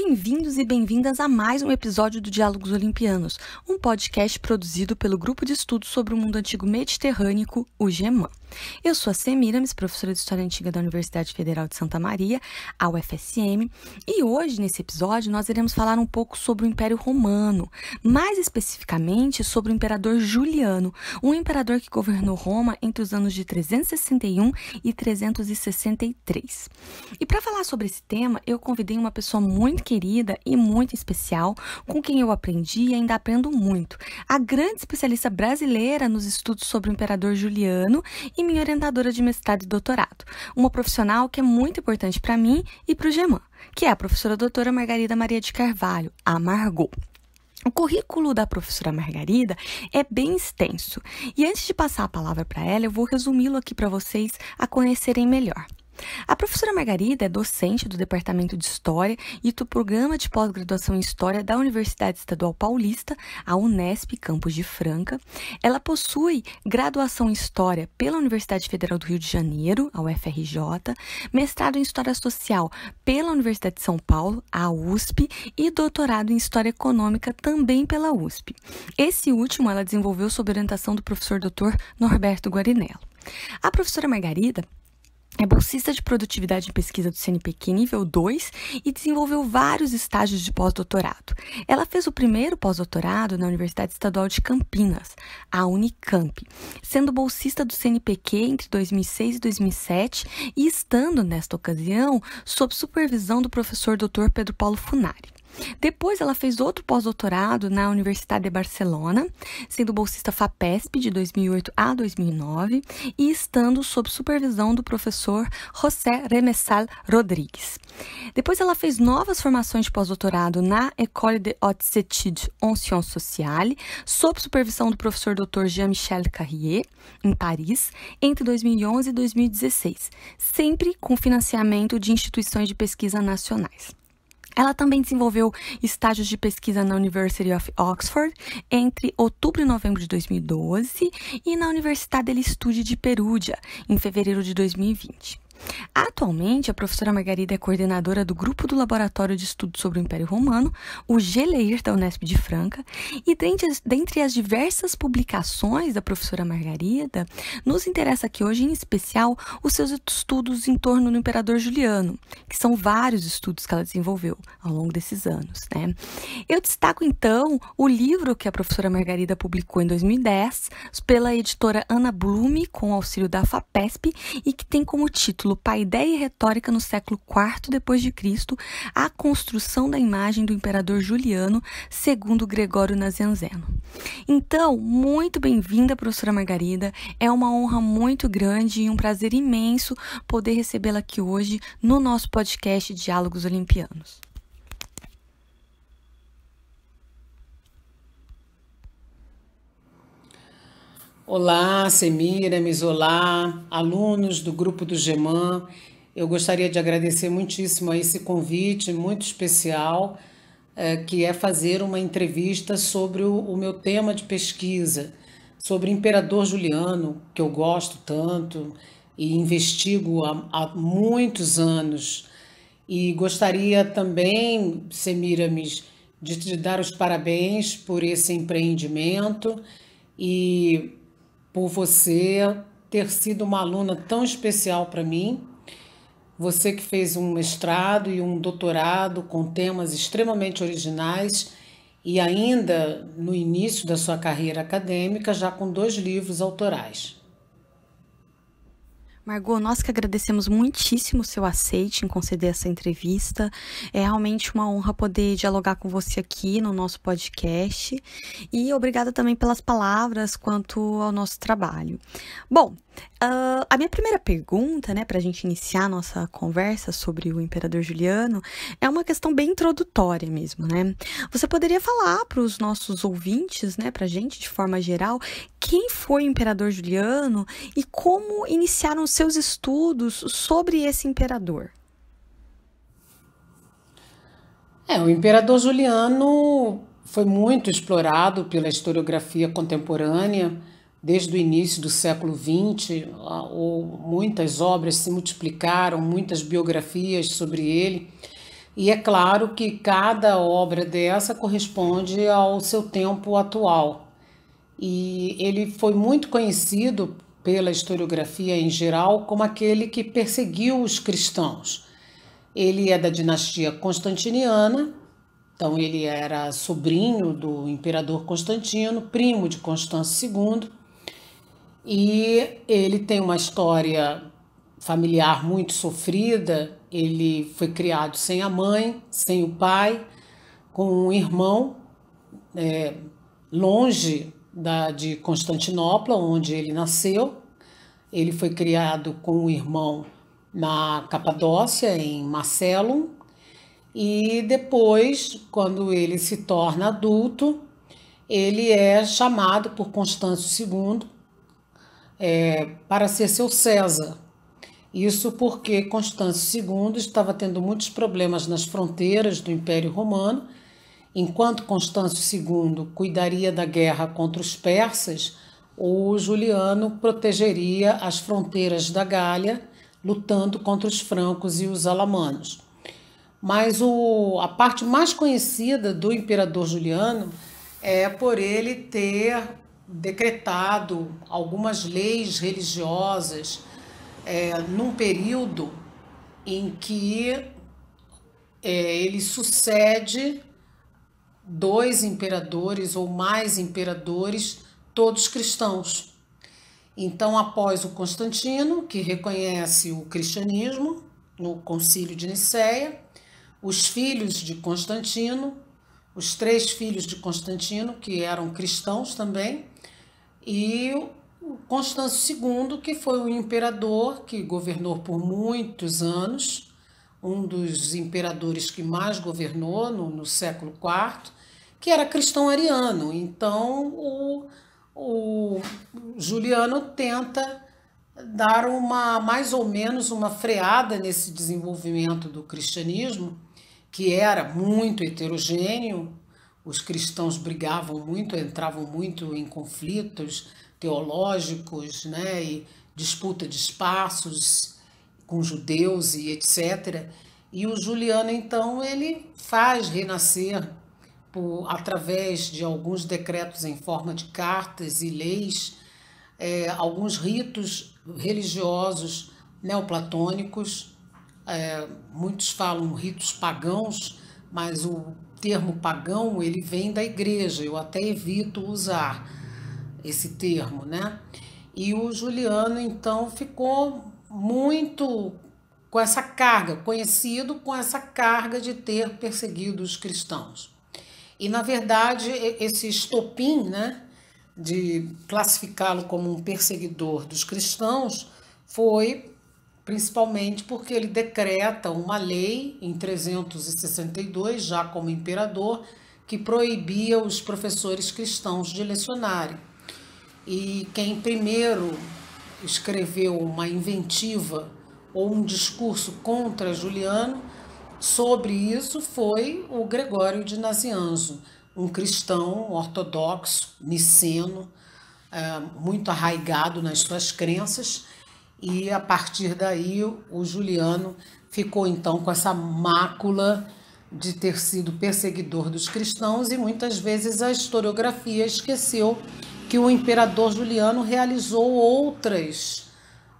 Bem-vindos e bem-vindas a mais um episódio do Diálogos Olimpianos, um podcast produzido pelo Grupo de Estudos sobre o Mundo Antigo Mediterrâneo, o GEMAN. Eu sou a Semiramis, professora de História Antiga da Universidade Federal de Santa Maria, a UFSM, e hoje, nesse episódio, nós iremos falar um pouco sobre o Império Romano, mais especificamente sobre o Imperador Juliano, um imperador que governou Roma entre os anos de 361 e 363. E para falar sobre esse tema, eu convidei uma pessoa muito querida e muito especial, com quem eu aprendi e ainda aprendo muito, a grande especialista brasileira nos estudos sobre o Imperador Juliano e minha orientadora de mestrado e doutorado, uma profissional que é muito importante para mim e para o GEMAN, que é a professora doutora Margarida Maria de Carvalho, a Margot. O currículo da professora Margarida é bem extenso e antes de passar a palavra para ela, eu vou resumi-lo aqui para vocês a conhecerem melhor. A professora Margarida é docente do Departamento de História e do Programa de Pós-Graduação em História da Universidade Estadual Paulista, a Unesp, Campos de Franca. Ela possui graduação em História pela Universidade Federal do Rio de Janeiro, a UFRJ, mestrado em História Social pela Universidade de São Paulo, a USP, e doutorado em História Econômica também pela USP. Esse último ela desenvolveu sob orientação do professor Dr. Norberto Guarinello. A professora Margarida é bolsista de produtividade em pesquisa do CNPq nível 2 e desenvolveu vários estágios de pós-doutorado. Ela fez o primeiro pós-doutorado na Universidade Estadual de Campinas, a Unicamp, sendo bolsista do CNPq entre 2006 e 2007 e estando, nesta ocasião, sob supervisão do professor Dr. Pedro Paulo Funari. Depois, ela fez outro pós-doutorado na Universidade de Barcelona, sendo bolsista FAPESP de 2008 a 2009 e estando sob supervisão do professor José Remessal Rodrigues. Depois, ela fez novas formações de pós-doutorado na École des Hautes Études en Sciences Sociales, sob supervisão do professor Dr. Jean-Michel Carrier, em Paris, entre 2011 e 2016, sempre com financiamento de instituições de pesquisa nacionais. Ela também desenvolveu estágios de pesquisa na University of Oxford entre outubro e novembro de 2012 e na Universidade degli Studi de Perugia, em fevereiro de 2020. Atualmente, a professora Margarida é coordenadora do Grupo do Laboratório de Estudos sobre o Império Romano, o GLEIR da Unesp de Franca, e dentre as diversas publicações da professora Margarida, nos interessa aqui hoje, em especial, os seus estudos em torno do Imperador Juliano, que são vários estudos que ela desenvolveu ao longo desses anos, né? Eu destaco, então, o livro que a professora Margarida publicou em 2010, pela editora Ana Blume, com auxílio da FAPESP, e que tem como título Paideia e Retórica no século IV d.C., a construção da imagem do imperador Juliano, segundo Gregório Nazianzeno. Então, muito bem-vinda, professora Margarida. É uma honra muito grande e um prazer imenso poder recebê-la aqui hoje no nosso podcast Diálogos Olimpianos. Olá, Semiramis, olá, alunos do grupo do GEMAN. Eu gostaria de agradecer muitíssimo a esse convite muito especial, que é fazer uma entrevista sobre o meu tema de pesquisa, sobre o Imperador Juliano, que eu gosto tanto e investigo há muitos anos. E gostaria também, Semiramis, de te dar os parabéns por esse empreendimento e por você ter sido uma aluna tão especial para mim, você que fez um mestrado e um doutorado com temas extremamente originais e ainda no início da sua carreira acadêmica, já com 2 livros autorais. Margot, nós que agradecemos muitíssimo o seu aceite em conceder essa entrevista. É realmente uma honra poder dialogar com você aqui no nosso podcast. E obrigada também pelas palavras quanto ao nosso trabalho. Bom, a minha primeira pergunta, né, para a gente iniciar a nossa conversa sobre o Imperador Juliano, é uma questão bem introdutória mesmo, né? Você poderia falar para os nossos ouvintes, né, para a gente de forma geral, quem foi o Imperador Juliano e como iniciaram os seus estudos sobre esse imperador? O Imperador Juliano foi muito explorado pela historiografia contemporânea, desde o início do século XX, muitas obras se multiplicaram, muitas biografias sobre ele. E é claro que cada obra dessa corresponde ao seu tempo atual. E ele foi muito conhecido pela historiografia em geral como aquele que perseguiu os cristãos. Ele é da dinastia constantiniana, então ele era sobrinho do imperador Constantino, primo de Constâncio II, e ele tem uma história familiar muito sofrida. Ele foi criado sem a mãe, sem o pai, com um irmão, longe de Constantinopla, onde ele nasceu. Ele foi criado com um irmão na Capadócia, em Macellum, e depois, quando ele se torna adulto, ele é chamado por Constâncio II para ser seu César. Isso porque Constâncio II estava tendo muitos problemas nas fronteiras do Império Romano. Enquanto Constâncio II cuidaria da guerra contra os persas, o Juliano protegeria as fronteiras da Gália, lutando contra os francos e os alamanos. Mas a parte mais conhecida do imperador Juliano é por ele ter decretado algumas leis religiosas num período em que ele sucede 2 imperadores ou mais imperadores, todos cristãos. Então, após o Constantino, que reconhece o cristianismo no Concílio de Nicéia, os filhos de Constantino, os 3 filhos de Constantino, que eram cristãos também, e o Constâncio II, que foi um imperador que governou por muitos anos, um dos imperadores que mais governou no século IV, que era cristão ariano. Então, o Juliano tenta dar mais ou menos uma freada nesse desenvolvimento do cristianismo, que era muito heterogêneo. Os cristãos brigavam muito, entravam muito em conflitos teológicos, né, e disputa de espaços com judeus e etc. E o Juliano, então, ele faz renascer, através de alguns decretos em forma de cartas e leis, alguns ritos religiosos neoplatônicos. Muitos falam ritos pagãos, mas o termo pagão ele vem da igreja. Eu até evito usar esse termo, né? E o Juliano, então, ficou muito com essa carga, conhecido com essa carga de ter perseguido os cristãos. E, na verdade, esse estopim, né, de classificá-lo como um perseguidor dos cristãos foi principalmente porque ele decreta uma lei em 362, já como imperador, que proibia os professores cristãos de lecionarem. E quem primeiro escreveu uma inventiva ou um discurso contra Juliano sobre isso foi o Gregório de Nazianzo, um cristão ortodoxo, niceno, muito arraigado nas suas crenças, e a partir daí o Juliano ficou então com essa mácula de ter sido perseguidor dos cristãos, e muitas vezes a historiografia esqueceu que o imperador Juliano realizou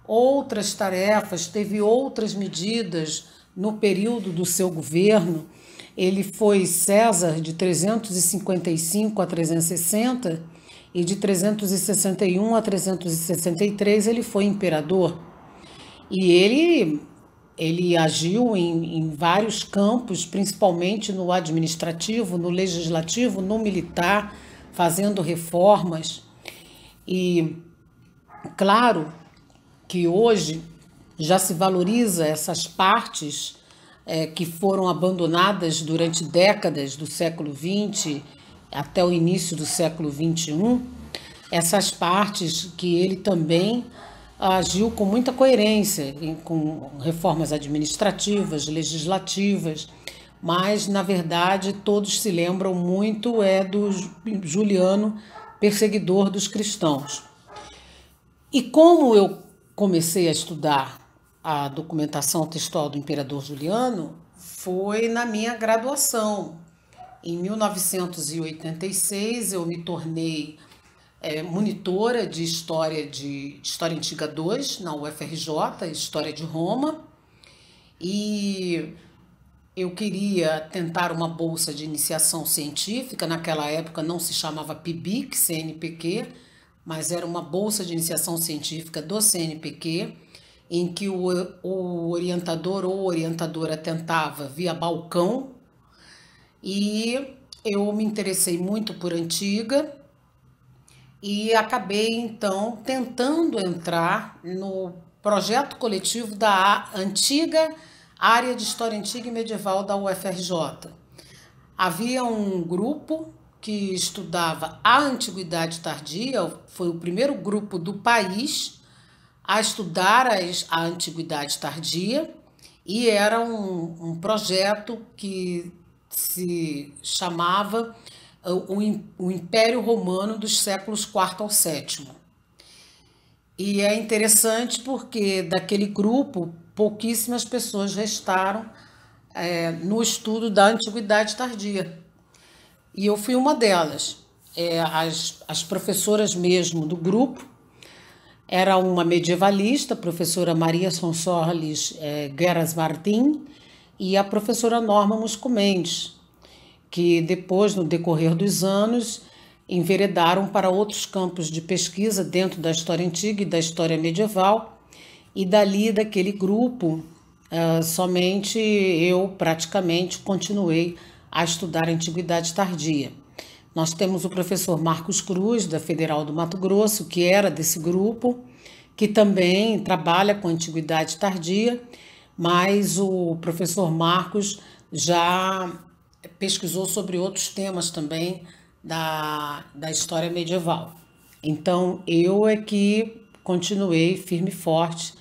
outras tarefas, teve outras medidas no período do seu governo. Ele foi César de 355 a 360 e de 361 a 363 ele foi imperador. E ele agiu em vários campos, principalmente no administrativo, no legislativo, no militar, fazendo reformas. E claro que hoje já se valoriza essas partes que foram abandonadas durante décadas do século XX até o início do século XXI, essas partes que ele também agiu com muita coerência, com reformas administrativas, legislativas, mas, na verdade, todos se lembram muito do Juliano, perseguidor dos cristãos. E como eu comecei a estudar a documentação textual do imperador Juliano, foi na minha graduação. Em 1986, eu me tornei monitora de História Antiga 2 na UFRJ, História de Roma, e eu queria tentar uma bolsa de iniciação científica. Naquela época não se chamava PIBIC, CNPq, mas era uma bolsa de iniciação científica do CNPq, em que o orientador ou orientadora tentava via balcão, e eu me interessei muito por Antiga e acabei então tentando entrar no projeto coletivo da antiga área de História Antiga e Medieval da UFRJ. Havia um grupo que estudava a Antiguidade Tardia, foi o primeiro grupo do país a estudar a Antiguidade Tardia, e era um projeto que se chamava o Império Romano dos séculos IV ao VII. E é interessante porque daquele grupo pouquíssimas pessoas restaram no estudo da Antiguidade Tardia. E eu fui uma delas. As professoras mesmo do grupo era uma medievalista, a professora Maria Sonsoles Gueras Martim, e a professora Norma Musco Mendes, que depois, no decorrer dos anos, enveredaram para outros campos de pesquisa dentro da história antiga e da história medieval, e dali, daquele grupo, somente eu praticamente continuei a estudar a Antiguidade Tardia. Nós temos o professor Marcos Cruz, da Federal do Mato Grosso, que era desse grupo, que também trabalha com a Antiguidade Tardia, mas o professor Marcos já pesquisou sobre outros temas também da história medieval. Então, eu é que continuei firme e forte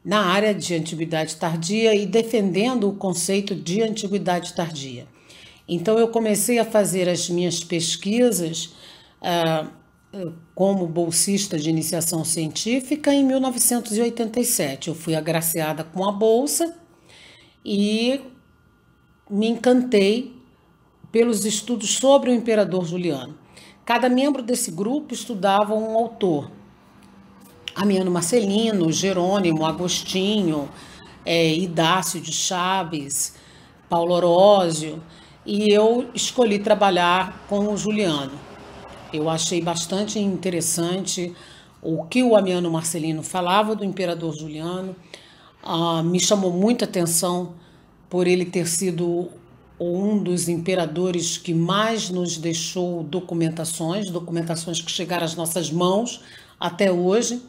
na área de Antiguidade Tardia e defendendo o conceito de Antiguidade Tardia. Então, eu comecei a fazer as minhas pesquisas como bolsista de iniciação científica em 1987. Eu fui agraciada com a bolsa e me encantei pelos estudos sobre o imperador Juliano. Cada membro desse grupo estudava um autor. Amiano Marcelino, Jerônimo, Agostinho, Idácio de Chaves, Paulo Orósio, e eu escolhi trabalhar com o Juliano. Eu achei bastante interessante o que o Amiano Marcelino falava do imperador Juliano. Me chamou muita atenção por ele ter sido um dos imperadores que mais nos deixou documentações que chegaram às nossas mãos até hoje,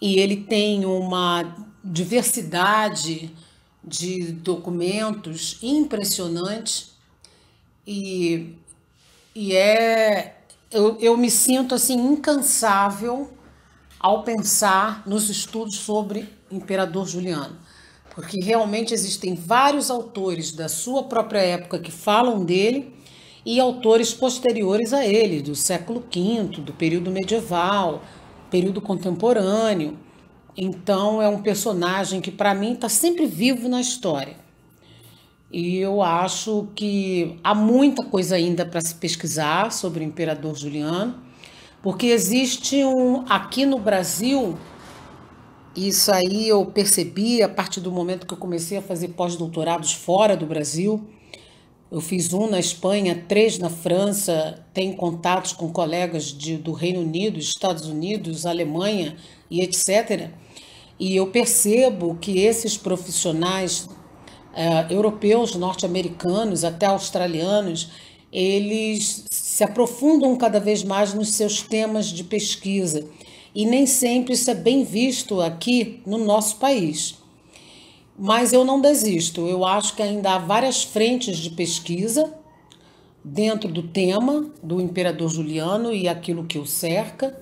e ele tem uma diversidade de documentos impressionante, eu me sinto assim incansável ao pensar nos estudos sobre o imperador Juliano, porque realmente existem vários autores da sua própria época que falam dele e autores posteriores a ele, do século V, do período medieval, período contemporâneo. Então é um personagem que para mim está sempre vivo na história. E eu acho que há muita coisa ainda para se pesquisar sobre o imperador Juliano, porque existe aqui no Brasil, isso aí eu percebi a partir do momento que eu comecei a fazer pós-doutorados fora do Brasil. Eu fiz um na Espanha, 3 na França, tenho contatos com colegas do Reino Unido, Estados Unidos, Alemanha e etc. E eu percebo que esses profissionais europeus, norte-americanos, até australianos, eles se aprofundam cada vez mais nos seus temas de pesquisa. E nem sempre isso é bem visto aqui no nosso país. Mas eu não desisto, eu acho que ainda há várias frentes de pesquisa dentro do tema do imperador Juliano e aquilo que o cerca.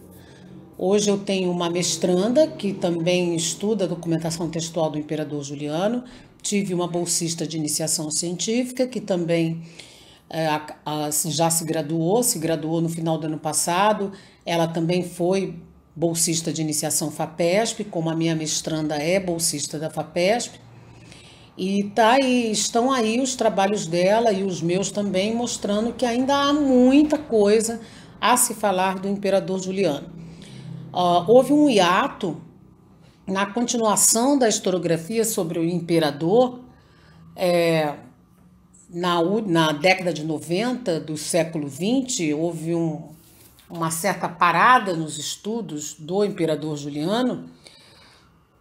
Hoje eu tenho uma mestranda que também estuda a documentação textual do imperador Juliano. Tive uma bolsista de iniciação científica que também já se graduou no final do ano passado. Ela também foi bolsista de iniciação FAPESP, como a minha mestranda é bolsista da FAPESP. E estão aí os trabalhos dela e os meus também, mostrando que ainda há muita coisa a se falar do imperador Juliano. Houve um hiato na continuação da historiografia sobre o imperador, na década de 90 do século XX, houve uma certa parada nos estudos do imperador Juliano,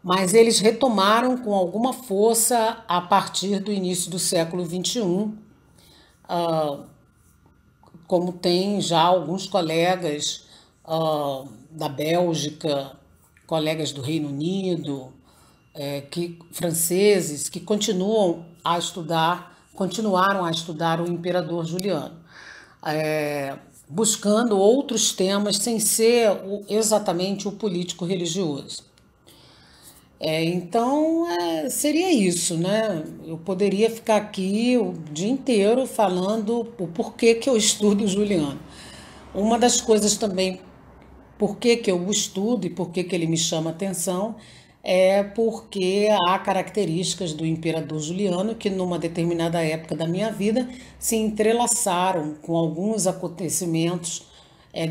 mas eles retomaram com alguma força a partir do início do século XXI, como tem já alguns colegas da Bélgica, colegas do Reino Unido, franceses, que continuaram a estudar o imperador Juliano, buscando outros temas sem ser exatamente o político religioso. Então, seria isso, né? Eu poderia ficar aqui o dia inteiro falando o porquê que eu estudo o Juliano. Uma das coisas também, por que eu o estudo e por que ele me chama atenção, é porque há características do imperador Juliano que, numa determinada época da minha vida, se entrelaçaram com alguns acontecimentos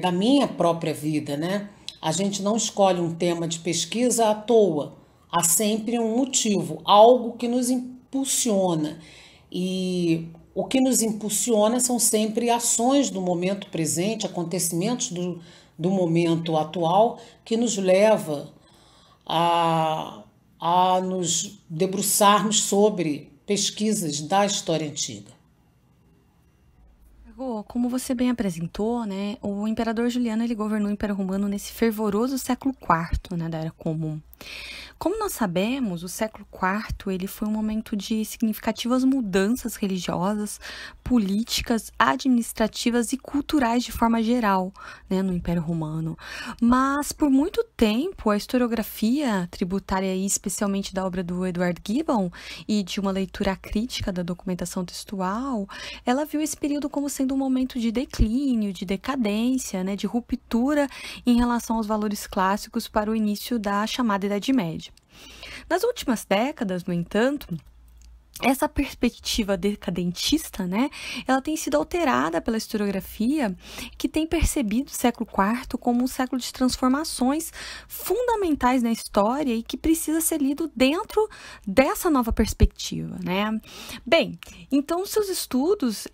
da minha própria vida, né? A gente não escolhe um tema de pesquisa à toa. Há sempre um motivo, algo que nos impulsiona. E o que nos impulsiona são sempre ações do momento presente, acontecimentos do momento atual, que nos leva a nos debruçarmos sobre pesquisas da história antiga. Como você bem apresentou, né, o imperador Juliano ele governou o Império Romano nesse fervoroso século IV, né, da Era Comum. Como nós sabemos, o século IV ele foi um momento de significativas mudanças religiosas, políticas, administrativas e culturais de forma geral, né, no Império Romano. Mas, por muito tempo, a historiografia tributária, especialmente da obra do Edward Gibbon e de uma leitura crítica da documentação textual, ela viu esse período como sendo um momento de declínio, de decadência, né, de ruptura em relação aos valores clássicos para o início da chamada Idade Média. Nas últimas décadas, no entanto, essa perspectiva decadentista, né, ela tem sido alterada pela historiografia, que tem percebido o século IV como um século de transformações fundamentais na história e que precisa ser lido dentro dessa nova perspectiva, né? Bem, então os seus estudos,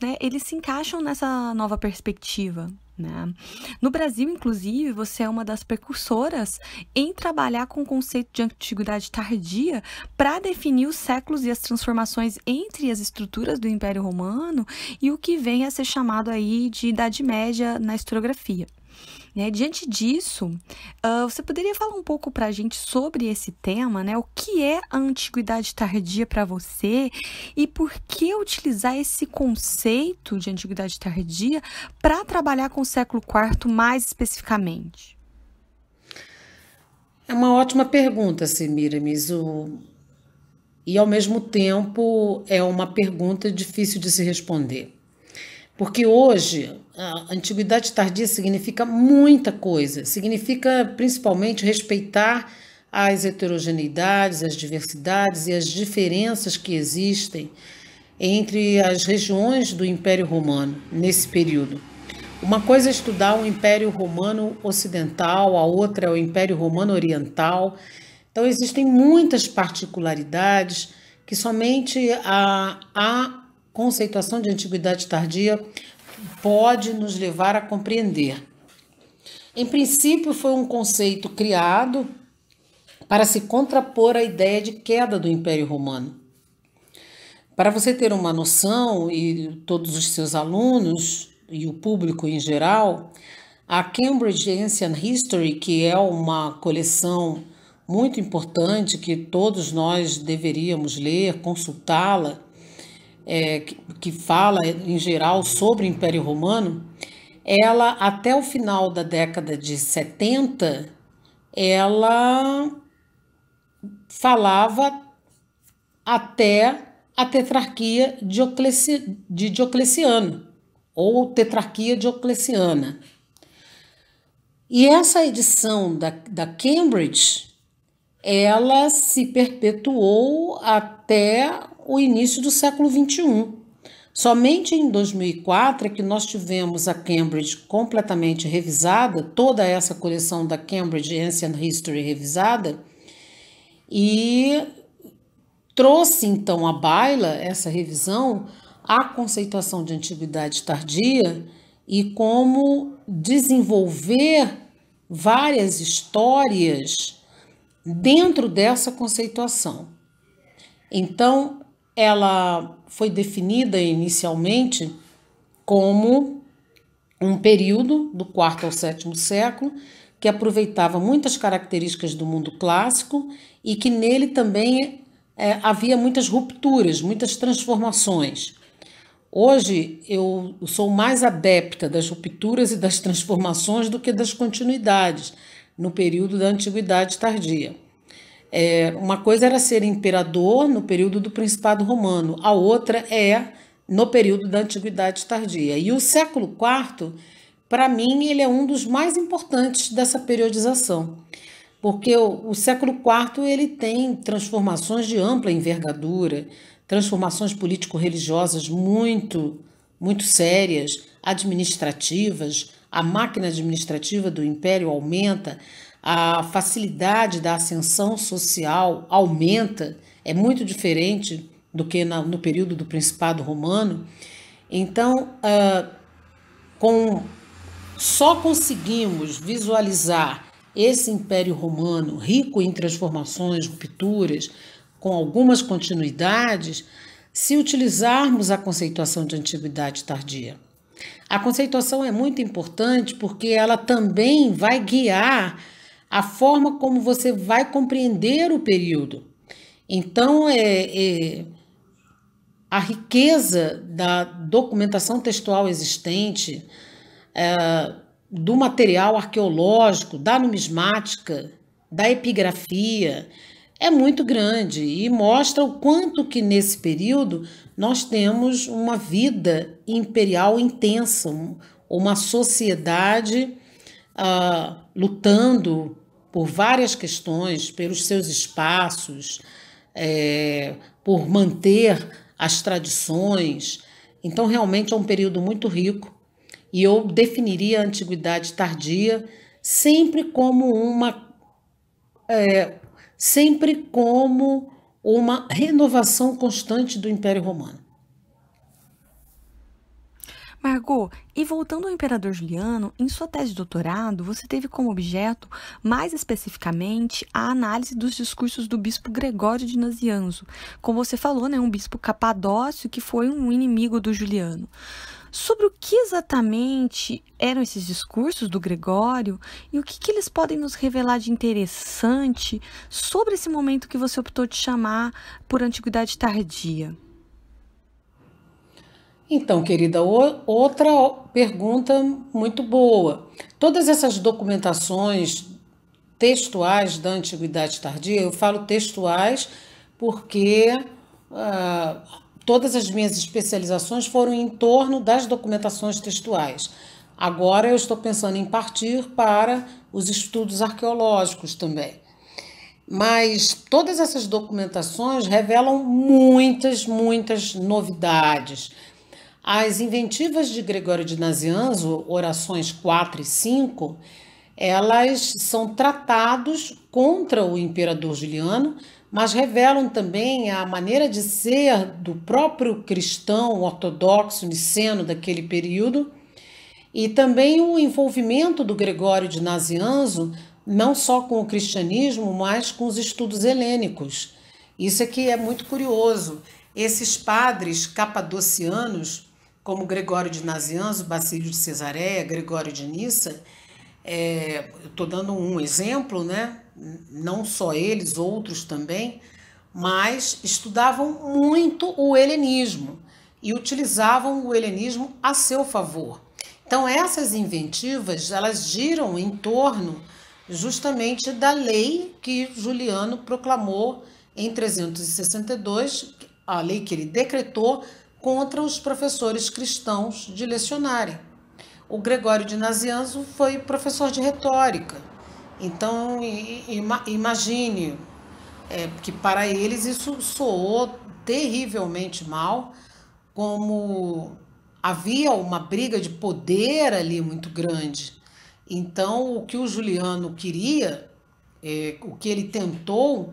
né, eles se encaixam nessa nova perspectiva, né? No Brasil, inclusive, você é uma das precursoras em trabalhar com o conceito de antiguidade tardia para definir os séculos e as transformações entre as estruturas do Império Romano e o que vem a ser chamado aí de Idade Média na historiografia. Diante disso, você poderia falar um pouco para a gente sobre esse tema, né? O que é a antiguidade tardia para você e por que utilizar esse conceito de antiguidade tardia para trabalhar com o século IV mais especificamente? É uma ótima pergunta, Semiramis, e ao mesmo tempo é uma pergunta difícil de se responder. Porque hoje a antiguidade tardia significa muita coisa, significa principalmente respeitar as heterogeneidades, as diversidades e as diferenças que existem entre as regiões do Império Romano nesse período. Uma coisa é estudar o Império Romano Ocidental, a outra é o Império Romano Oriental. Então existem muitas particularidades que somente a conceituação de antiguidade tardia pode nos levar a compreender. Em princípio, foi um conceito criado para se contrapor à ideia de queda do Império Romano. Para você ter uma noção, e todos os seus alunos e o público em geral, a Cambridge Ancient History, que é uma coleção muito importante que todos nós deveríamos ler, consultá-la, que fala em geral sobre o Império Romano, ela até o final da década de 70, ela falava até a tetrarquia de Diocleciano, ou tetrarquia diocleciana. E essa edição da Cambridge, ela se perpetuou até o início do século XXI. Somente em 2004 é que nós tivemos a Cambridge completamente revisada, toda essa coleção da Cambridge Ancient History revisada, e trouxe então à baila essa revisão a conceituação de antiguidade tardia e como desenvolver várias histórias dentro dessa conceituação. Então, ela foi definida inicialmente como um período do quarto ao sétimo século que aproveitava muitas características do mundo clássico e que nele também havia muitas rupturas, muitas transformações. Hoje eu sou mais adepta das rupturas e das transformações do que das continuidades no período da Antiguidade Tardia. Uma coisa era ser imperador no período do Principado Romano, a outra é no período da Antiguidade Tardia. E o século IV, para mim, ele é um dos mais importantes dessa periodização, porque o século IV ele tem transformações de ampla envergadura, transformações político-religiosas muito, muito sérias, administrativas, a máquina administrativa do Império aumenta, a facilidade da ascensão social aumenta, é muito diferente do que no período do Principado Romano. Então, só conseguimos visualizar esse Império Romano rico em transformações, rupturas, com algumas continuidades, se utilizarmos a conceituação de antiguidade tardia. A conceituação é muito importante porque ela também vai guiar a forma como você vai compreender o período. Então, a riqueza da documentação textual existente, do material arqueológico, da numismática, da epigrafia, é muito grande e mostra o quanto que nesse período nós temos uma vida imperial intensa, uma sociedade lutando por várias questões, pelos seus espaços, por manter as tradições. Então, realmente é um período muito rico e eu definiria a Antiguidade Tardia sempre como uma renovação constante do Império Romano. Margot, e voltando ao Imperador Juliano, em sua tese de doutorado, você teve como objeto, mais especificamente, a análise dos discursos do bispo Gregório de Nazianzo. Como você falou, um bispo capadócio que foi um inimigo do Juliano. Sobre o que exatamente eram esses discursos do Gregório e o que eles podem nos revelar de interessante sobre esse momento que você optou de chamar por Antiguidade Tardia? Então, querida, outra pergunta muito boa. Todas essas documentações textuais da Antiguidade Tardia, eu falo textuais porque todas as minhas especializações foram em torno das documentações textuais. Agora eu estou pensando em partir para os estudos arqueológicos também. Mas todas essas documentações revelam muitas novidades. As inventivas de Gregório de Nazianzo, orações 4 e 5, elas são tratados contra o imperador Juliano, mas revelam também a maneira de ser do próprio cristão ortodoxo niceno daquele período e também o envolvimento do Gregório de Nazianzo não só com o cristianismo, mas com os estudos helênicos. Isso aqui é muito curioso. Esses padres capadocianos, como Gregório de Nazianzo, Basílio de Cesareia, Gregório de Nissa, estou dando um exemplo, né? Não só eles, outros também, mas estudavam muito o helenismo e utilizavam o helenismo a seu favor. Então, essas inventivas, elas giram em torno justamente da lei que Juliano proclamou em 362, a lei que ele decretou contra os professores cristãos de lecionarem. O Gregório de Nazianzo foi professor de retórica. Então, imagine porque para eles isso soou terrivelmente mal, como havia uma briga de poder ali muito grande. Então, o que o Juliano queria, o que ele tentou,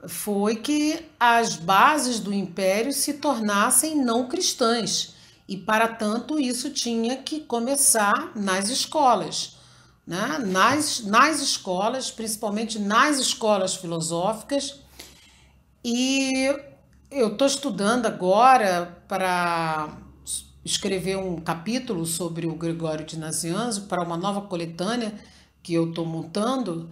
foi que as bases do império se tornassem não cristãs. E, para tanto, isso tinha que começar nas escolas, né? Nas escolas, principalmente nas escolas filosóficas. E eu estou estudando agora para escrever um capítulo sobre o Gregório de Nazianzo para uma nova coletânea que eu estou montando,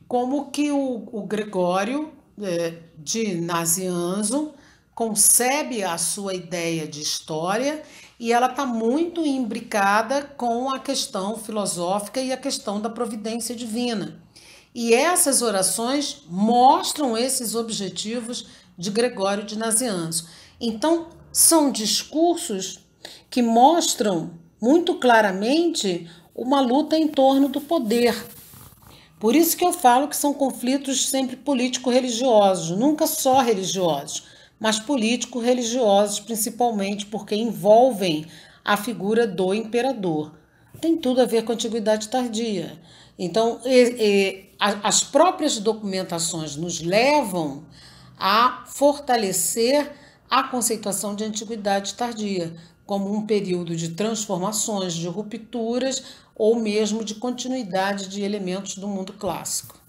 como que o Gregório de Nazianzo concebe a sua ideia de história, e ela está muito imbricada com a questão filosófica e a questão da providência divina. E essas orações mostram esses objetivos de Gregório de Nazianzo. Então, são discursos que mostram muito claramente uma luta em torno do poder. Por isso que eu falo que são conflitos sempre político-religiosos, nunca só religiosos, mas político-religiosos, principalmente porque envolvem a figura do imperador. Tem tudo a ver com a Antiguidade Tardia. Então, as próprias documentações nos levam a fortalecer a conceituação de Antiguidade Tardia como um período de transformações, de rupturas ou mesmo de continuidade de elementos do mundo clássico.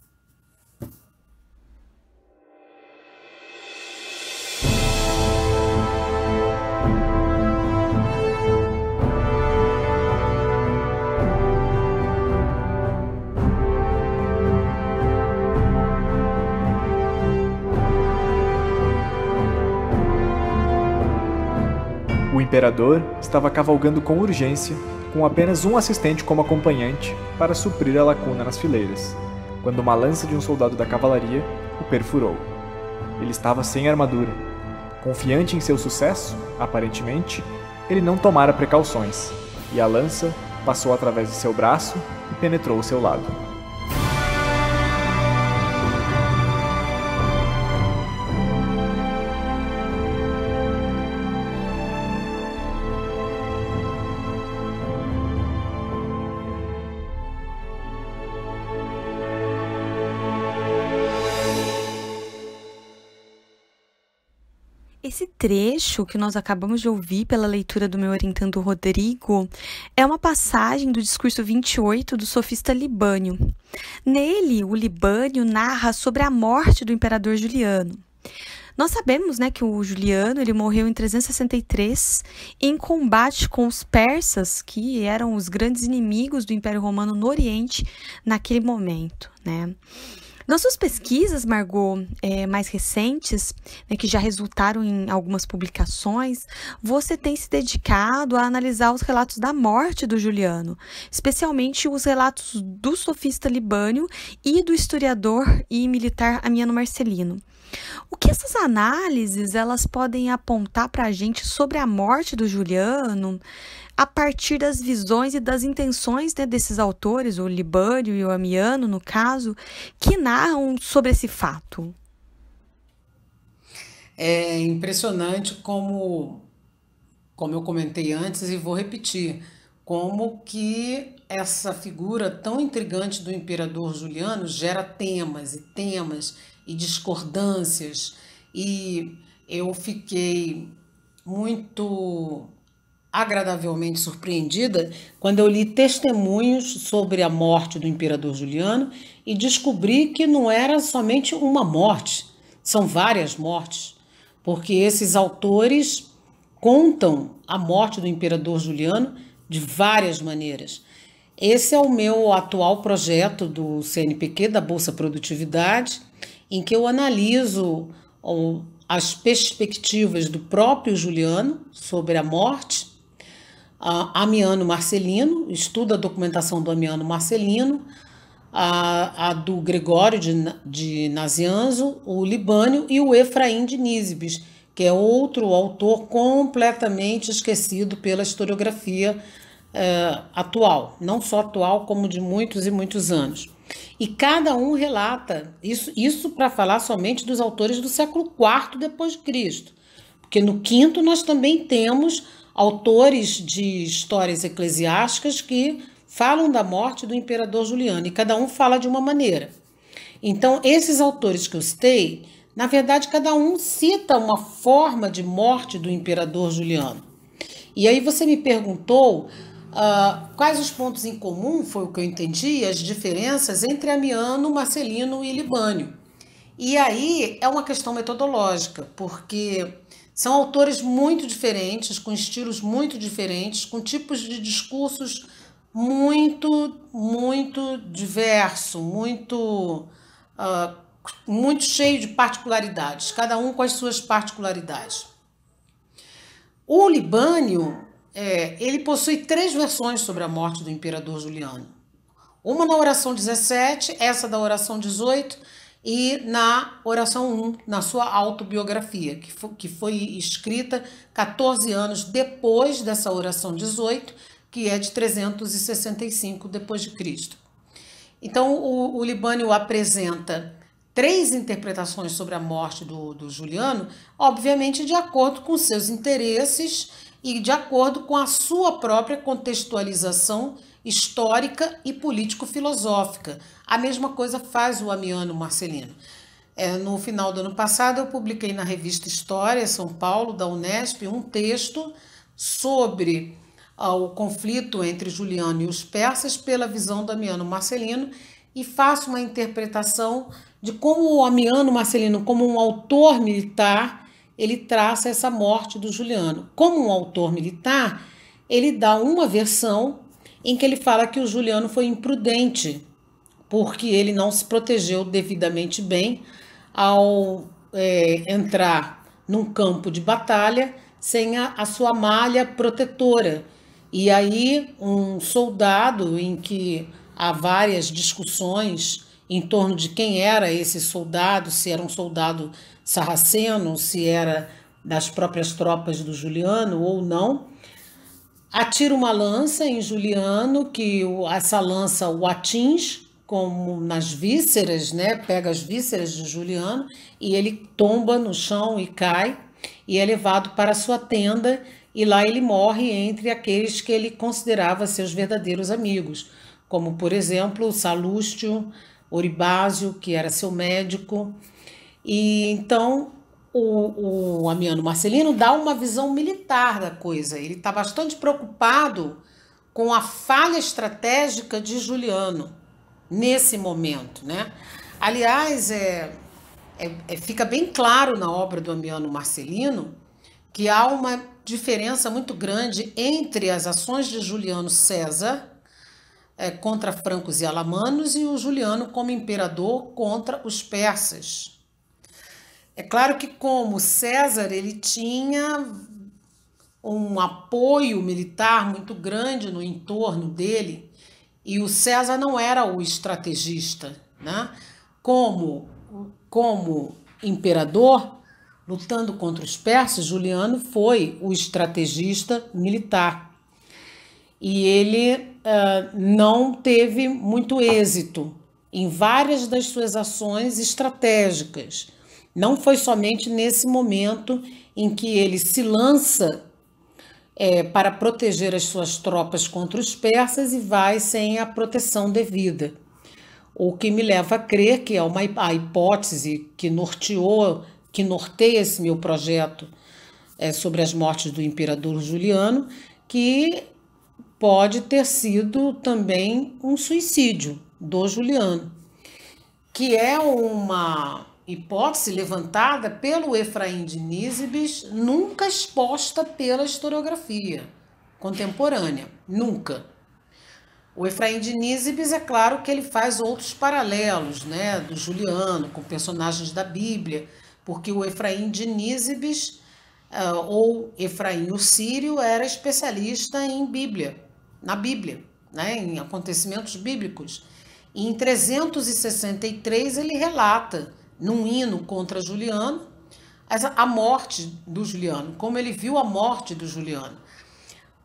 O imperador estava cavalgando com urgência, com apenas um assistente como acompanhante para suprir a lacuna nas fileiras, quando uma lança de um soldado da cavalaria o perfurou. Ele estava sem armadura. Confiante em seu sucesso, aparentemente, ele não tomara precauções, e a lança passou através de seu braço e penetrou o seu lado. Esse trecho que nós acabamos de ouvir pela leitura do meu orientando Rodrigo é uma passagem do discurso 28 do sofista Libânio. Nele, o Libânio narra sobre a morte do imperador Juliano. Nós sabemos, que o Juliano ele morreu em 363 em combate com os persas, que eram os grandes inimigos do Império Romano no Oriente naquele momento, Nas suas pesquisas, Margot, mais recentes, que já resultaram em algumas publicações, você tem se dedicado a analisar os relatos da morte do Juliano, especialmente os relatos do sofista Libânio e do historiador e militar Amiano Marcelino. O que essas análises elas podem apontar para a gente sobre a morte do Juliano a partir das visões e das intenções desses autores, o Libânio e o Amiano, no caso, que narram sobre esse fato? É impressionante como eu comentei antes e vou repetir, como que essa figura tão intrigante do imperador Juliano gera temas e discordâncias, e eu fiquei muito agradavelmente surpreendida quando eu li testemunhos sobre a morte do imperador Juliano e descobri que não era somente uma morte, são várias mortes, porque esses autores contam a morte do imperador Juliano de várias maneiras. Esse é o meu atual projeto do CNPq, da Bolsa Produtividade, em que eu analiso as perspectivas do próprio Juliano sobre a morte, Amiano Marcelino, estuda a documentação do Amiano Marcelino, a do Gregório de Nazianzo, o Libânio e o Efraim de Nísibis, que é outro autor completamente esquecido pela historiografia atual, não só atual, como de muitos e muitos anos. E cada um relata, isso para falar somente dos autores do século IV depois de Cristo. Porque no V nós também temos autores de histórias eclesiásticas que falam da morte do imperador Juliano, e cada um fala de uma maneira. Então, esses autores que eu citei, na verdade, cada um cita uma forma de morte do imperador Juliano. E aí você me perguntou quais os pontos em comum, foi o que eu entendi, as diferenças entre Amiano, Marcelino e Libânio. E aí é uma questão metodológica, porque são autores muito diferentes, com estilos muito diferentes, com tipos de discursos muito diverso, muito cheio de particularidades, cada um com as suas particularidades. O Libânio, ele possui 3 versões sobre a morte do imperador Juliano. Uma na oração 17, essa da oração 18, e na oração 1, na sua autobiografia, que foi escrita 14 anos depois dessa oração 18, que é de 365 depois de Cristo. Então, o Libânio apresenta 3 interpretações sobre a morte do Juliano, obviamente de acordo com seus interesses e de acordo com a sua própria contextualização histórica e político-filosófica. A mesma coisa faz o Amiano Marcelino. No final do ano passado, eu publiquei na revista História, São Paulo, da Unesp, um texto sobre o conflito entre Juliano e os persas pela visão do Amiano Marcelino, e faço uma interpretação de como o Amiano Marcelino, como um autor militar, ele traça essa morte do Juliano. Como um autor militar, ele dá uma versão em que ele fala que o Juliano foi imprudente, porque ele não se protegeu devidamente bem ao entrar num campo de batalha sem a sua malha protetora. E aí um soldado, em que há várias discussões em torno de quem era esse soldado, se era um soldado sarraceno, se era das próprias tropas do Juliano ou não, atira uma lança em Juliano, que essa lança o atinge como nas vísceras, né? Pega as vísceras de Juliano e ele tomba no chão e cai, e é levado para a sua tenda, e lá ele morre entre aqueles que ele considerava seus verdadeiros amigos, como, por exemplo, Salústio, Oribásio, que era seu médico. E então o Amiano Marcelino dá uma visão militar da coisa. Ele está bastante preocupado com a falha estratégica de Juliano nesse momento, né? Aliás, fica bem claro na obra do Amiano Marcelino que há uma diferença muito grande entre as ações de Juliano César contra francos e alamanos e o Juliano como imperador contra os persas. É claro que, como César, ele tinha um apoio militar muito grande no entorno dele, e o César não era o estrategista, né? Como imperador, lutando contra os persas, Juliano foi o estrategista militar. E ele não teve muito êxito em várias das suas ações estratégicas. Não foi somente nesse momento em que ele se lança para proteger as suas tropas contra os persas e vai sem a proteção devida. O que me leva a crer que é a hipótese que norteia esse meu projeto sobre as mortes do imperador Juliano, que pode ter sido também um suicídio do Juliano, que é uma hipótese levantada pelo Efraim de Nísibis, nunca exposta pela historiografia contemporânea, nunca. O Efraim de Nísibis, é claro que ele faz outros paralelos, né, do Juliano com personagens da Bíblia, porque o Efraim de Nísibis, ou Efraim o Sírio, era especialista em Bíblia, na Bíblia, né, em acontecimentos bíblicos. E em 363 ele relata, num hino contra Juliano, a morte do Juliano, como ele viu a morte do Juliano.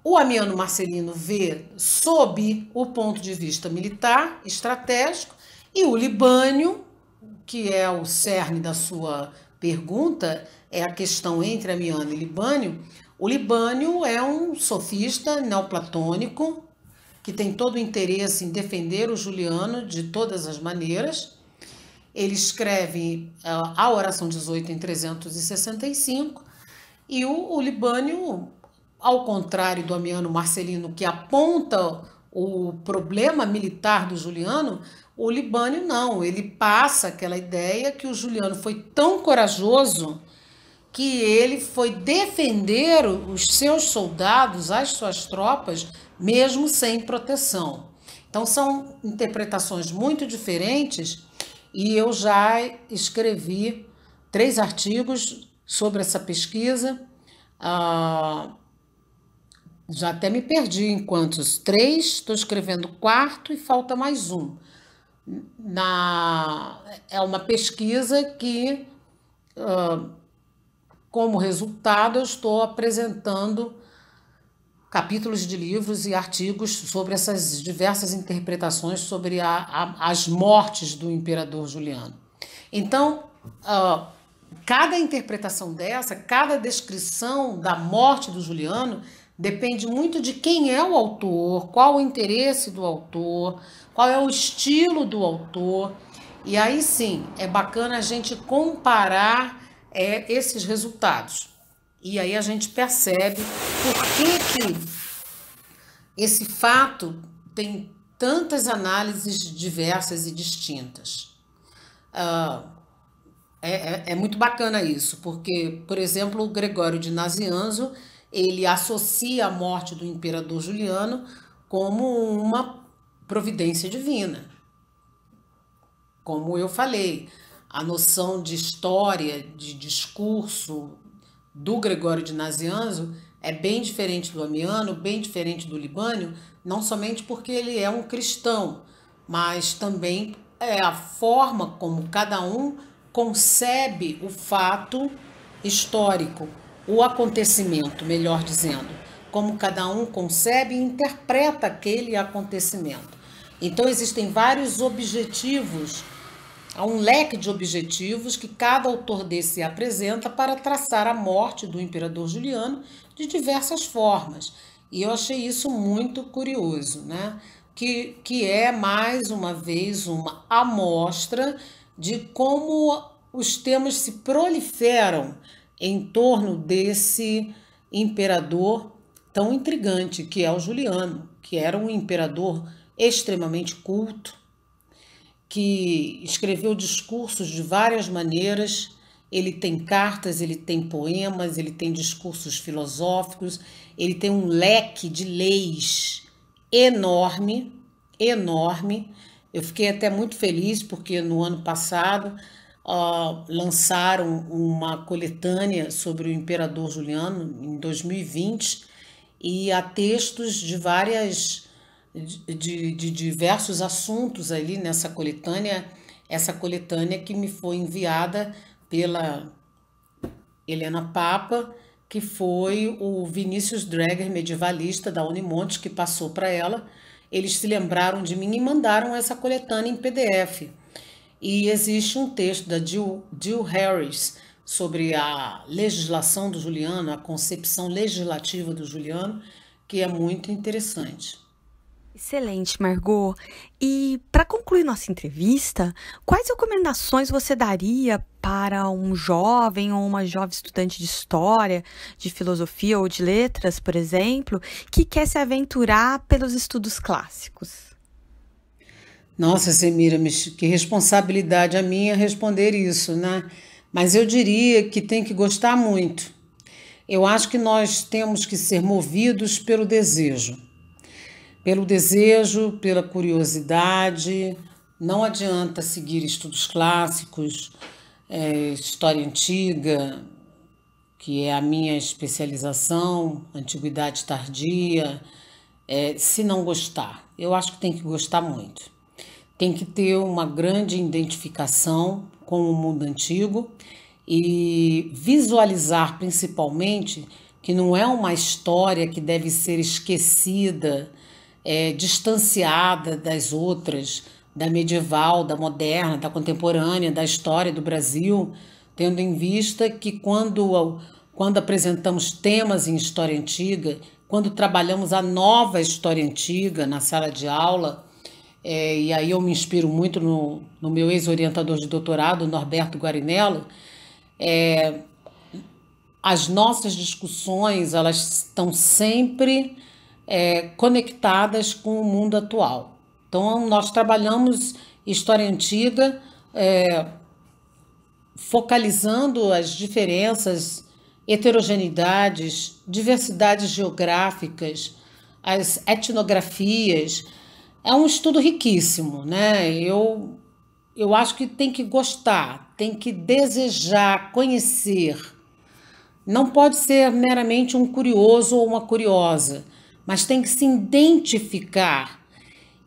O Amiano Marcelino vê sob o ponto de vista militar, estratégico, E o Libânio, que é o cerne da sua pergunta, é a questão entre Amiano e Libânio. O Libânio é um sofista neoplatônico que tem todo o interesse em defender o Juliano de todas as maneiras. Ele escreve a Oração 18 em 365 e o Libânio, ao contrário do Amiano Marcelino, que aponta o problema militar do Juliano, o Libânio não, ele passa aquela ideia que o Juliano foi tão corajoso que ele foi defender os seus soldados, as suas tropas, mesmo sem proteção. Então são interpretações muito diferentes e eu já escrevi 3 artigos sobre essa pesquisa. Já até me perdi em quantos? 3, estou escrevendo o 4º e falta mais um. É uma pesquisa que, como resultado, eu estou apresentando capítulos de livros e artigos sobre essas diversas interpretações sobre as mortes do imperador Juliano. Então, cada interpretação dessa, cada descrição da morte do Juliano depende muito de quem é o autor, qual o interesse do autor, qual é o estilo do autor. E aí sim, é bacana a gente comparar esses resultados. E aí a gente percebe por que esse fato tem tantas análises diversas e distintas. É muito bacana isso, porque, por exemplo, o Gregório de Nazianzo, ele associa a morte do imperador Juliano como uma providência divina. Como eu falei, a noção de história, de discurso do Gregório de Nazianzo é bem diferente do Amiano, bem diferente do Libânio, não somente porque ele é um cristão, mas também é a forma como cada um concebe o fato histórico, o acontecimento, melhor dizendo, como cada um concebe e interpreta aquele acontecimento. Então existem vários objetivos, há um leque de objetivos que cada autor desse apresenta para traçar a morte do imperador Juliano de diversas formas. E eu achei isso muito curioso, né? Que é, mais uma vez, uma amostra de como os temas se proliferam em torno desse imperador tão intrigante, que é o Juliano, que era um imperador extremamente culto, que escreveu discursos de várias maneiras. Ele tem cartas, ele tem poemas, ele tem discursos filosóficos, ele tem um leque de leis enorme, enorme. Eu fiquei até muito feliz porque no ano passado lançaram uma coletânea sobre o imperador Juliano, em 2020, e há textos de diversos assuntos ali nessa coletânea, essa coletânea que me foi enviada pela Helena Papa, que foi o Vinícius Dreger, medievalista da Unimontes, que passou para ela. Eles se lembraram de mim e mandaram essa coletânea em PDF. E existe um texto da Jill Harris sobre a legislação do Juliano, a concepção legislativa do Juliano, que é muito interessante. Excelente, Margot. E para concluir nossa entrevista, quais recomendações você daria para um jovem ou uma jovem estudante de história, de filosofia ou de letras, por exemplo, que quer se aventurar pelos estudos clássicos? Nossa, Semiramis, que responsabilidade a minha responder isso, né? Mas eu diria que tem que gostar muito. Eu acho que nós temos que ser movidos pelo desejo, pela curiosidade. Não adianta seguir estudos clássicos, história antiga, que é a minha especialização, antiguidade tardia, se não gostar. Eu acho que tem que gostar muito. Tem que ter uma grande identificação com o mundo antigo e visualizar principalmente que não é uma história que deve ser esquecida, distanciada das outras, da medieval, da moderna, da contemporânea, da história do Brasil, tendo em vista que quando apresentamos temas em história antiga, quando trabalhamos a nova história antiga na sala de aula, e aí eu me inspiro muito no meu ex-orientador de doutorado, Norberto Guarinello, as nossas discussões elas estão sempre conectadas com o mundo atual. Então, nós trabalhamos história antiga, focalizando as diferenças, heterogeneidades, diversidades geográficas, as etnografias. É um estudo riquíssimo, né? Eu acho que tem que gostar, tem que desejar, conhecer. Não pode ser meramente um curioso ou uma curiosa, mas tem que se identificar.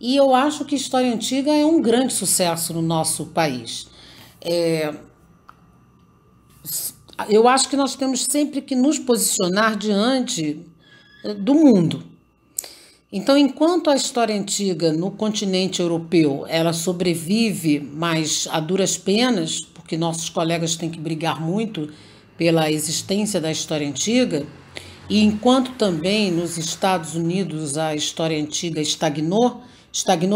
E eu acho que história antiga é um grande sucesso no nosso país. Eu acho que nós temos sempre que nos posicionar diante do mundo. Então, enquanto a história antiga no continente europeu ela sobrevive, mas a duras penas, porque nossos colegas têm que brigar muito pela existência da história antiga, e enquanto também nos Estados Unidos a história antiga estagnou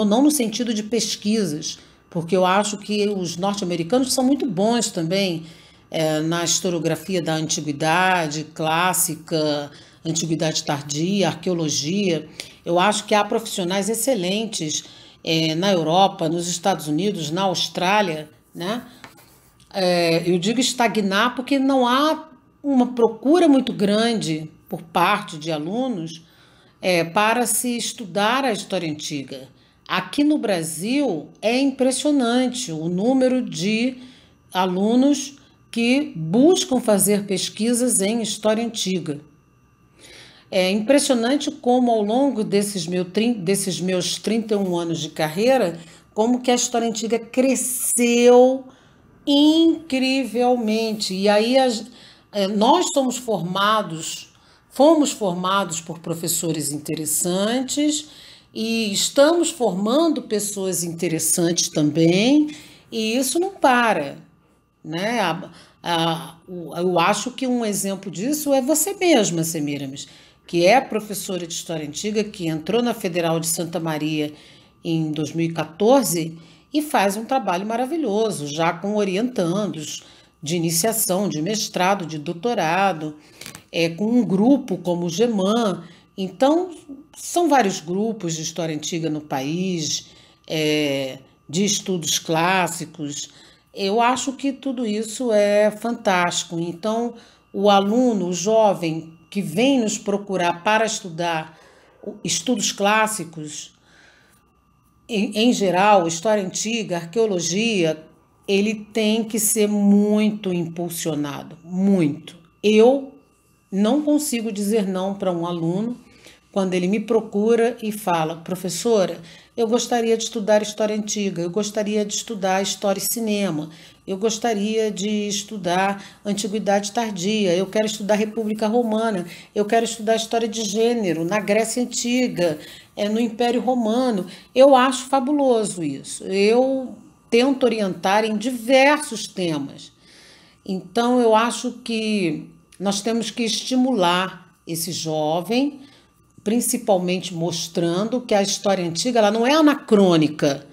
não no sentido de pesquisas, porque eu acho que os norte-americanos são muito bons também na historiografia da antiguidade clássica, antiguidade tardia, arqueologia. Eu acho que há profissionais excelentes na Europa, nos Estados Unidos, na Austrália, né? Eu digo estagnar porque não há uma procura muito grande por parte de alunos para se estudar a história antiga. Aqui no Brasil é impressionante o número de alunos que buscam fazer pesquisas em história antiga. É impressionante como ao longo desses meus 31 anos de carreira, como que a história antiga cresceu incrivelmente. E aí nós fomos formados por professores interessantes e estamos formando pessoas interessantes também, e isso não para, né? Eu acho que um exemplo disso é você mesma, Semiramis, que é professora de História Antiga, que entrou na Federal de Santa Maria em 2014 e faz um trabalho maravilhoso, já com orientandos de iniciação, de mestrado, de doutorado, com um grupo como o GEMAN. Então, são vários grupos de História Antiga no país, de estudos clássicos. Eu acho que tudo isso é fantástico. Então, o aluno, o jovem que vem nos procurar para estudar estudos clássicos, em geral, história antiga, arqueologia, ele tem que ser muito impulsionado, muito. Eu não consigo dizer não para um aluno quando ele me procura e fala: professora, eu gostaria de estudar história antiga, eu gostaria de estudar história e cinema, eu gostaria de estudar antiguidade tardia, eu quero estudar República Romana, eu quero estudar história de gênero na Grécia Antiga, no Império Romano. Eu acho fabuloso isso. Eu tento orientar em diversos temas. Então, eu acho que nós temos que estimular esse jovem, principalmente mostrando que a história antiga ela não é anacrônica.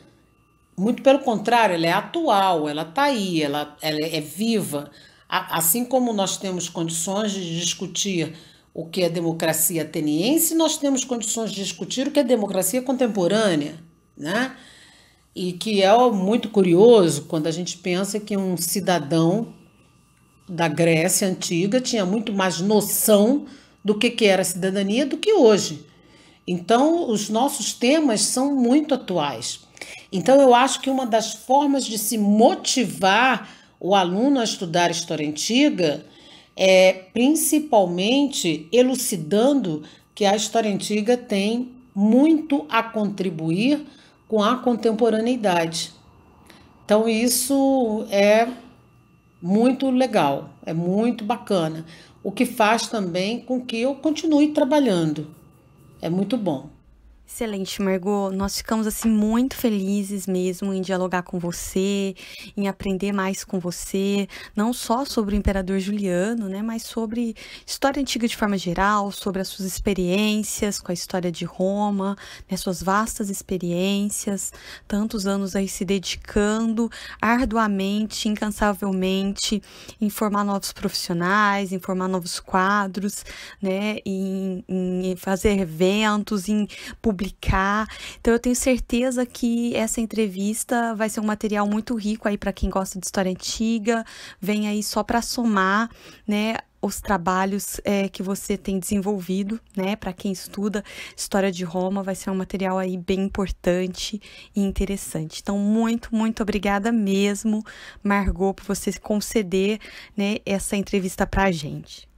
Muito pelo contrário, ela é atual, ela está aí, ela é viva. Assim como nós temos condições de discutir o que é democracia ateniense, nós temos condições de discutir o que é democracia contemporânea, né? E que é muito curioso quando a gente pensa que um cidadão da Grécia Antiga tinha muito mais noção do que era cidadania do que hoje. Então, os nossos temas são muito atuais. Então, eu acho que uma das formas de se motivar o aluno a estudar história antiga é principalmente elucidando que a história antiga tem muito a contribuir com a contemporaneidade. Então, isso é muito legal, é muito bacana. O que faz também com que eu continue trabalhando. É muito bom. Excelente, Margot. Nós ficamos assim muito felizes mesmo em dialogar com você, em aprender mais com você, não só sobre o Imperador Juliano, né, mas sobre história antiga de forma geral, sobre as suas experiências com a história de Roma, né, suas vastas experiências, tantos anos aí se dedicando arduamente, incansavelmente, em formar novos profissionais, em formar novos quadros, né, em fazer eventos, em publicar. Então eu tenho certeza que essa entrevista vai ser um material muito rico aí para quem gosta de história antiga, vem aí só para somar, né, os trabalhos que você tem desenvolvido, né, para quem estuda história de Roma, vai ser um material aí bem importante e interessante. Então, muito, muito obrigada mesmo, Margot, por você conceder, né, essa entrevista para a gente.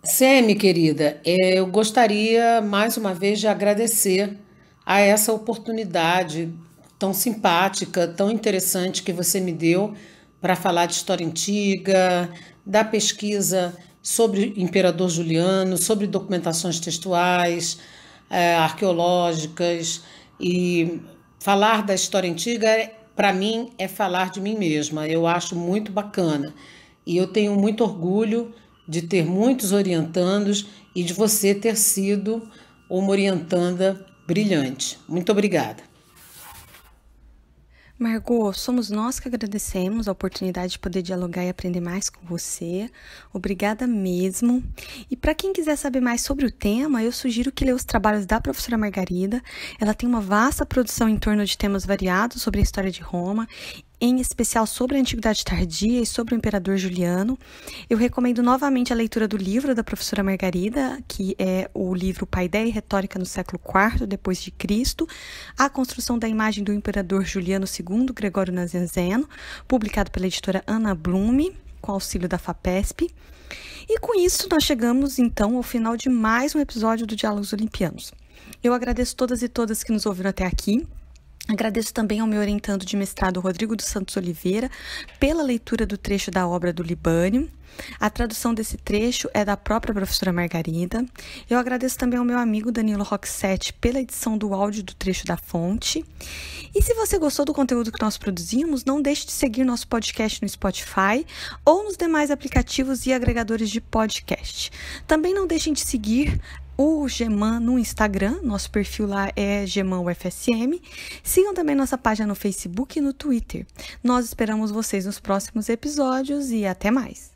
Semi, querida, eu gostaria mais uma vez de agradecer a essa oportunidade tão simpática, tão interessante que você me deu para falar de história antiga, da pesquisa sobre o Imperador Juliano, sobre documentações textuais, arqueológicas, e falar da história antiga, para mim, é falar de mim mesma. Eu acho muito bacana e eu tenho muito orgulho de ter muitos orientandos e de você ter sido uma orientanda brilhante. Muito obrigada. Margot, somos nós que agradecemos a oportunidade de poder dialogar e aprender mais com você. Obrigada mesmo. E para quem quiser saber mais sobre o tema, eu sugiro que lê os trabalhos da professora Margarida. Ela tem uma vasta produção em torno de temas variados sobre a história de Roma, em especial sobre a Antiguidade Tardia e sobre o Imperador Juliano. Eu recomendo novamente a leitura do livro da professora Margarida, que é o livro Paideia e Retórica no século IV depois de Cristo, a construção da imagem do Imperador Juliano II, Gregório Nazianzeno, publicado pela editora Ana Blume, com auxílio da FAPESP. E com isso nós chegamos então ao final de mais um episódio do Diálogos Olimpianos. Eu agradeço todas e todas que nos ouviram até aqui. Agradeço também ao meu orientando de mestrado, Rodrigo dos Santos Oliveira, pela leitura do trecho da obra do Libânio. A tradução desse trecho é da própria professora Margarida. Eu agradeço também ao meu amigo Danilo Roxette pela edição do áudio do trecho da fonte. E se você gostou do conteúdo que nós produzimos, não deixe de seguir nosso podcast no Spotify ou nos demais aplicativos e agregadores de podcast. Também não deixem de seguir o GEMAN no Instagram, nosso perfil lá é GEMANUFSM. Sigam também nossa página no Facebook e no Twitter. Nós esperamos vocês nos próximos episódios e até mais!